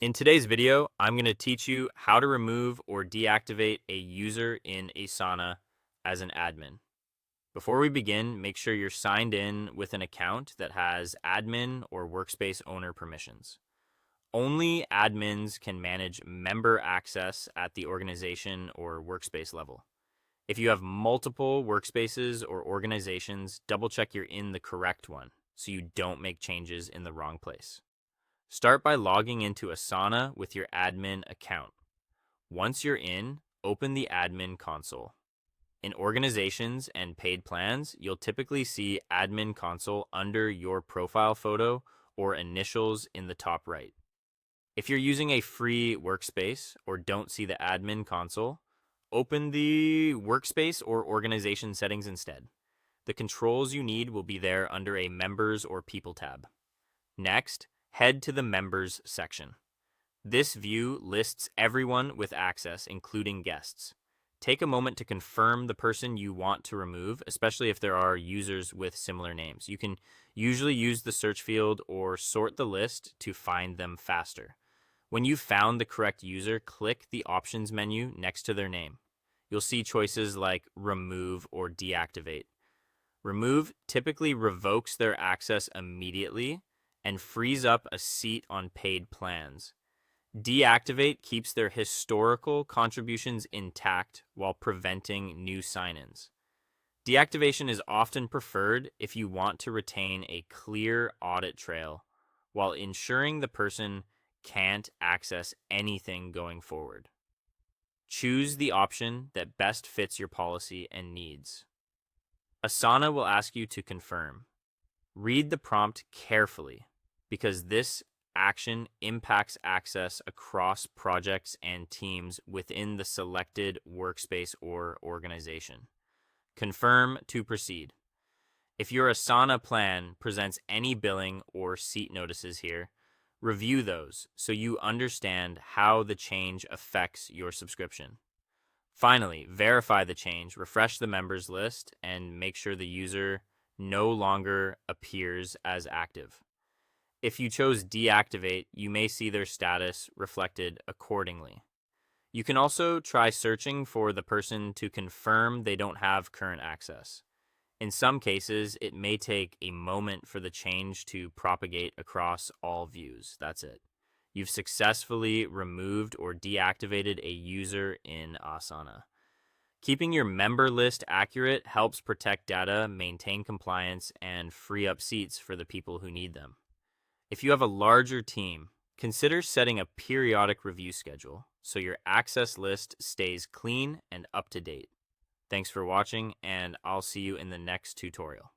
In today's video, I'm going to teach you how to remove or deactivate a user in Asana as an admin. Before we begin, make sure you're signed in with an account that has admin or workspace owner permissions. Only admins can manage member access at the organization or workspace level. If you have multiple workspaces or organizations, double check you're in the correct one so you don't make changes in the wrong place. Start by logging into Asana with your admin account. Once you're in, open the admin console. In organizations and paid plans, you'll typically see admin console under your profile photo or initials in the top right. If you're using a free workspace or don't see the admin console, open the workspace or organization settings instead. The controls you need will be there under a members or people tab. Next, head to the members section. This view lists everyone with access, including guests. Take a moment to confirm the person you want to remove, especially if there are users with similar names. You can usually use the search field or sort the list to find them faster. When you've found the correct user, click the options menu next to their name. You'll see choices like remove or deactivate. Remove typically revokes their access immediately and frees up a seat on paid plans. Deactivate keeps their historical contributions intact while preventing new sign-ins. Deactivation is often preferred if you want to retain a clear audit trail while ensuring the person can't access anything going forward. Choose the option that best fits your policy and needs. Asana will ask you to confirm. Read the prompt carefully because this action impacts access across projects and teams within the selected workspace or organization. Confirm to proceed. If your Asana plan presents any billing or seat notices here, review those so you understand how the change affects your subscription. Finally, verify the change, refresh the members list, and make sure the user no longer appears as active. If you chose deactivate, you may see their status reflected accordingly. You can also try searching for the person to confirm they don't have current access. In some cases, it may take a moment for the change to propagate across all views. That's it. You've successfully removed or deactivated a user in Asana. Keeping your member list accurate helps protect data, maintain compliance, and free up seats for the people who need them. If you have a larger team, consider setting a periodic review schedule so your access list stays clean and up to date. Thanks for watching, and I'll see you in the next tutorial.